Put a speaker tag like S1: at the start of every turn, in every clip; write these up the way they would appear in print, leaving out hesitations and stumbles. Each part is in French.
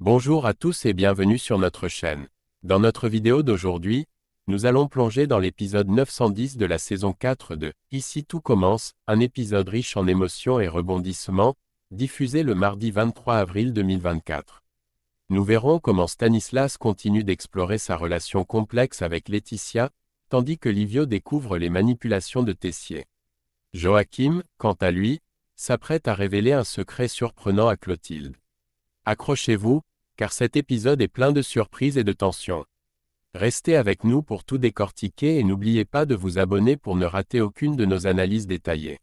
S1: Bonjour à tous et bienvenue sur notre chaîne. Dans notre vidéo d'aujourd'hui, nous allons plonger dans l'épisode 910 de la saison 4 de « Ici tout commence », un épisode riche en émotions et rebondissements, diffusé le mardi 23 avril 2024. Nous verrons comment Stanislas continue d'explorer sa relation complexe avec Laetitia, tandis que Livio découvre les manipulations de Tessier. Joachim, quant à lui, s'apprête à révéler un secret surprenant à Clotilde. Accrochez-vous, car cet épisode est plein de surprises et de tensions. Restez avec nous pour tout décortiquer et n'oubliez pas de vous abonner pour ne rater aucune de nos analyses détaillées.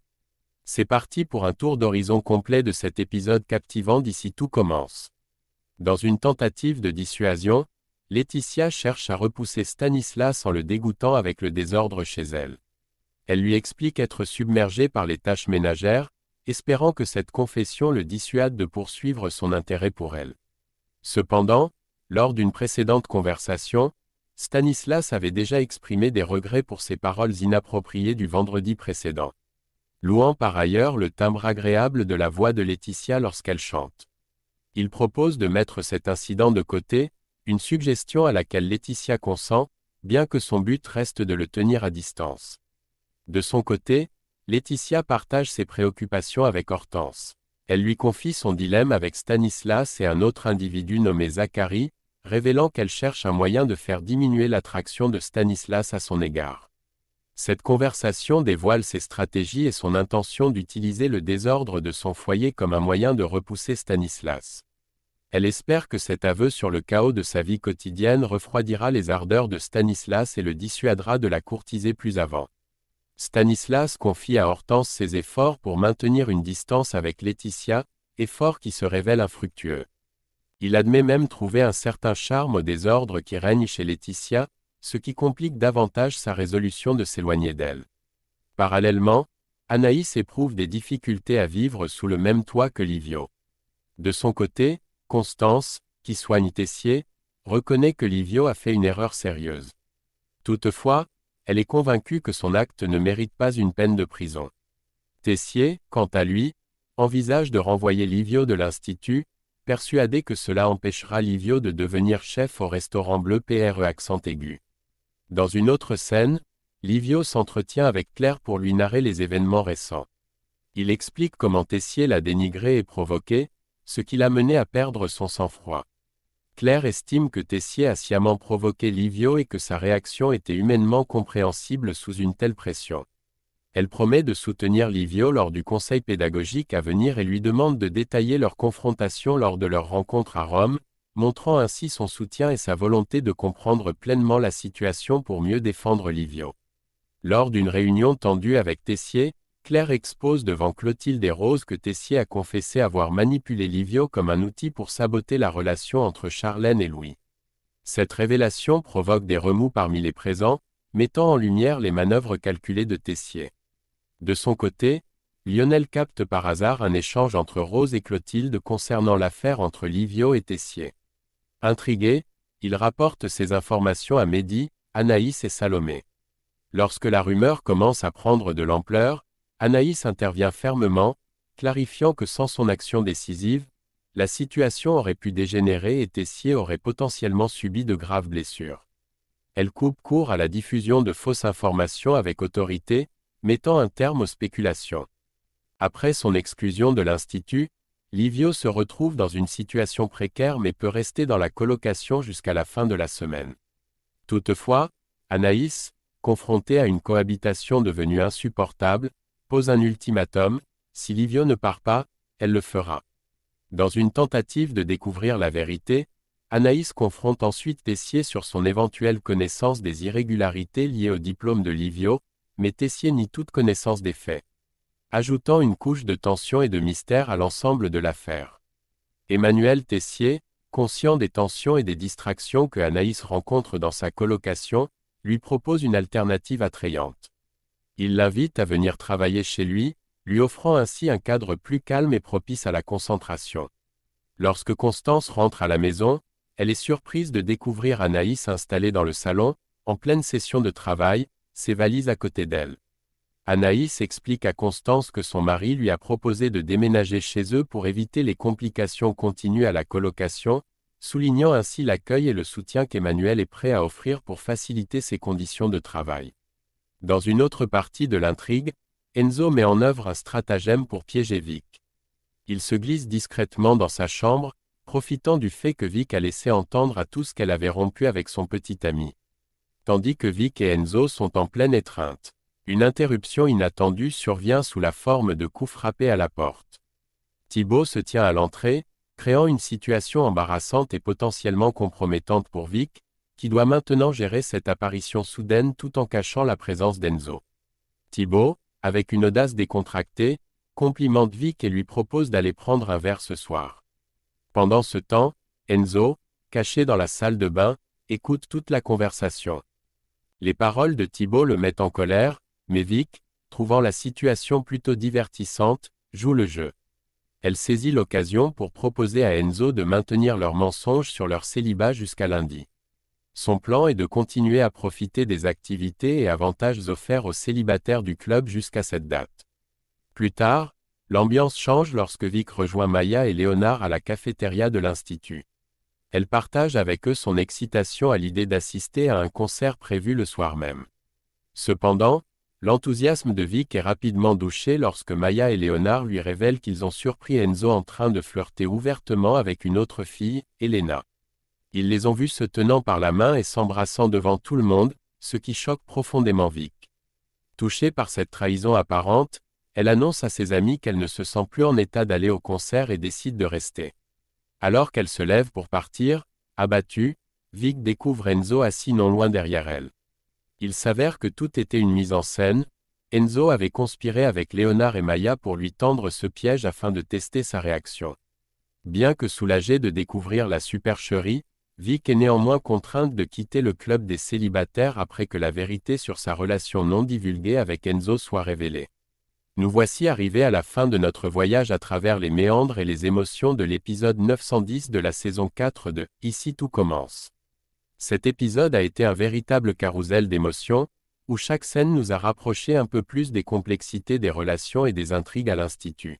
S1: C'est parti pour un tour d'horizon complet de cet épisode captivant d'Ici tout commence. Dans une tentative de dissuasion, Laetitia cherche à repousser Stanislas en le dégoûtant avec le désordre chez elle. Elle lui explique être submergée par les tâches ménagères, espérant que cette confession le dissuade de poursuivre son intérêt pour elle. Cependant, lors d'une précédente conversation, Stanislas avait déjà exprimé des regrets pour ses paroles inappropriées du vendredi précédent, louant par ailleurs le timbre agréable de la voix de Laetitia lorsqu'elle chante. Il propose de mettre cet incident de côté, une suggestion à laquelle Laetitia consent, bien que son but reste de le tenir à distance. De son côté, Laetitia partage ses préoccupations avec Hortense. Elle lui confie son dilemme avec Stanislas et un autre individu nommé Zacharie, révélant qu'elle cherche un moyen de faire diminuer l'attraction de Stanislas à son égard. Cette conversation dévoile ses stratégies et son intention d'utiliser le désordre de son foyer comme un moyen de repousser Stanislas. Elle espère que cet aveu sur le chaos de sa vie quotidienne refroidira les ardeurs de Stanislas et le dissuadera de la courtiser plus avant. Stanislas confie à Hortense ses efforts pour maintenir une distance avec Laetitia, efforts qui se révèlent infructueux. Il admet même trouver un certain charme au désordre qui règne chez Laetitia, ce qui complique davantage sa résolution de s'éloigner d'elle. Parallèlement, Anaïs éprouve des difficultés à vivre sous le même toit que Livio. De son côté, Constance, qui soigne Tessier, reconnaît que Livio a fait une erreur sérieuse. Toutefois, elle est convaincue que son acte ne mérite pas une peine de prison. Tessier, quant à lui, envisage de renvoyer Livio de l'Institut, persuadé que cela empêchera Livio de devenir chef au restaurant bleu accent aigu. Dans une autre scène, Livio s'entretient avec Claire pour lui narrer les événements récents. Il explique comment Tessier l'a dénigré et provoqué, ce qui l'a mené à perdre son sang-froid. Claire estime que Tessier a sciemment provoqué Livio et que sa réaction était humainement compréhensible sous une telle pression. Elle promet de soutenir Livio lors du conseil pédagogique à venir et lui demande de détailler leur confrontation lors de leur rencontre à Rome, montrant ainsi son soutien et sa volonté de comprendre pleinement la situation pour mieux défendre Livio. Lors d'une réunion tendue avec Tessier, Claire expose devant Clotilde et Rose que Tessier a confessé avoir manipulé Livio comme un outil pour saboter la relation entre Charlène et Louis. Cette révélation provoque des remous parmi les présents, mettant en lumière les manœuvres calculées de Tessier. De son côté, Lionel capte par hasard un échange entre Rose et Clotilde concernant l'affaire entre Livio et Tessier. Intrigué, il rapporte ces informations à Mehdi, Anaïs et Salomé. Lorsque la rumeur commence à prendre de l'ampleur, Anaïs intervient fermement, clarifiant que sans son action décisive, la situation aurait pu dégénérer et Tessier aurait potentiellement subi de graves blessures. Elle coupe court à la diffusion de fausses informations avec autorité, mettant un terme aux spéculations. Après son exclusion de l'Institut, Livio se retrouve dans une situation précaire mais peut rester dans la colocation jusqu'à la fin de la semaine. Toutefois, Anaïs, confrontée à une cohabitation devenue insupportable, pose un ultimatum, si Livio ne part pas, elle le fera. Dans une tentative de découvrir la vérité, Anaïs confronte ensuite Tessier sur son éventuelle connaissance des irrégularités liées au diplôme de Livio, mais Tessier nie toute connaissance des faits, ajoutant une couche de tension et de mystère à l'ensemble de l'affaire. Emmanuel Tessier, conscient des tensions et des distractions que Anaïs rencontre dans sa colocation, lui propose une alternative attrayante. Il l'invite à venir travailler chez lui, lui offrant ainsi un cadre plus calme et propice à la concentration. Lorsque Constance rentre à la maison, elle est surprise de découvrir Anaïs installée dans le salon, en pleine session de travail, ses valises à côté d'elle. Anaïs explique à Constance que son mari lui a proposé de déménager chez eux pour éviter les complications continues à la colocation, soulignant ainsi l'accueil et le soutien qu'Emmanuel est prêt à offrir pour faciliter ses conditions de travail. Dans une autre partie de l'intrigue, Enzo met en œuvre un stratagème pour piéger Vic. Il se glisse discrètement dans sa chambre, profitant du fait que Vic a laissé entendre à tous qu'elle avait rompu avec son petit ami. Tandis que Vic et Enzo sont en pleine étreinte. Une interruption inattendue survient sous la forme de coups frappés à la porte. Thibaut se tient à l'entrée, créant une situation embarrassante et potentiellement compromettante pour Vic, qui doit maintenant gérer cette apparition soudaine tout en cachant la présence d'Enzo. Thibaut, avec une audace décontractée, complimente Vic et lui propose d'aller prendre un verre ce soir. Pendant ce temps, Enzo, caché dans la salle de bain, écoute toute la conversation. Les paroles de Thibaut le mettent en colère, mais Vic, trouvant la situation plutôt divertissante, joue le jeu. Elle saisit l'occasion pour proposer à Enzo de maintenir leur mensonge sur leur célibat jusqu'à lundi. Son plan est de continuer à profiter des activités et avantages offerts aux célibataires du club jusqu'à cette date. Plus tard, l'ambiance change lorsque Vic rejoint Maya et Léonard à la cafétéria de l'Institut. Elle partage avec eux son excitation à l'idée d'assister à un concert prévu le soir même. Cependant, l'enthousiasme de Vic est rapidement douché lorsque Maya et Léonard lui révèlent qu'ils ont surpris Enzo en train de flirter ouvertement avec une autre fille, Elena. Ils les ont vus se tenant par la main et s'embrassant devant tout le monde, ce qui choque profondément Vic. Touchée par cette trahison apparente, elle annonce à ses amis qu'elle ne se sent plus en état d'aller au concert et décide de rester. Alors qu'elle se lève pour partir, abattue, Vic découvre Enzo assis non loin derrière elle. Il s'avère que tout était une mise en scène. Enzo avait conspiré avec Léonard et Maya pour lui tendre ce piège afin de tester sa réaction. Bien que soulagée de découvrir la supercherie, Vic est néanmoins contrainte de quitter le club des célibataires après que la vérité sur sa relation non divulguée avec Enzo soit révélée. Nous voici arrivés à la fin de notre voyage à travers les méandres et les émotions de l'épisode 910 de la saison 4 de « Ici tout commence ». Cet épisode a été un véritable carrousel d'émotions, où chaque scène nous a rapprochés un peu plus des complexités des relations et des intrigues à l'Institut.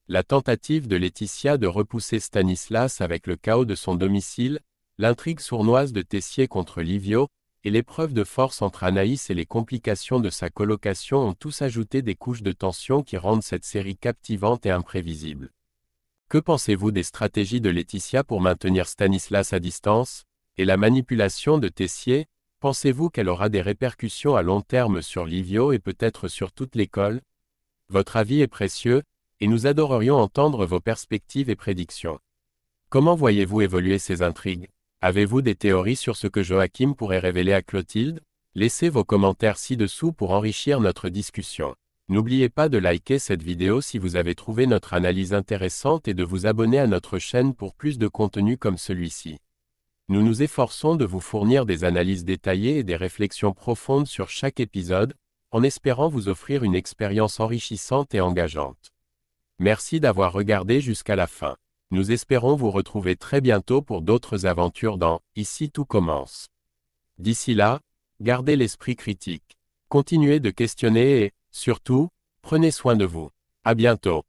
S1: La tentative de Laetitia de repousser Stanislas avec le chaos de son domicile, l'intrigue sournoise de Tessier contre Livio, et l'épreuve de force entre Anaïs et les complications de sa colocation ont tous ajouté des couches de tension qui rendent cette série captivante et imprévisible. Que pensez-vous des stratégies de Laetitia pour maintenir Stanislas à distance? Et la manipulation de Tessier, pensez-vous qu'elle aura des répercussions à long terme sur Livio et peut-être sur toute l'école? Votre avis est précieux, et nous adorerions entendre vos perspectives et prédictions. Comment voyez-vous évoluer ces intrigues? Avez-vous des théories sur ce que Joachim pourrait révéler à Clotilde? Laissez vos commentaires ci-dessous pour enrichir notre discussion. N'oubliez pas de liker cette vidéo si vous avez trouvé notre analyse intéressante et de vous abonner à notre chaîne pour plus de contenu comme celui-ci. Nous nous efforçons de vous fournir des analyses détaillées et des réflexions profondes sur chaque épisode, en espérant vous offrir une expérience enrichissante et engageante. Merci d'avoir regardé jusqu'à la fin. Nous espérons vous retrouver très bientôt pour d'autres aventures dans « Ici tout commence ». D'ici là, gardez l'esprit critique. Continuez de questionner et, surtout, prenez soin de vous. À bientôt.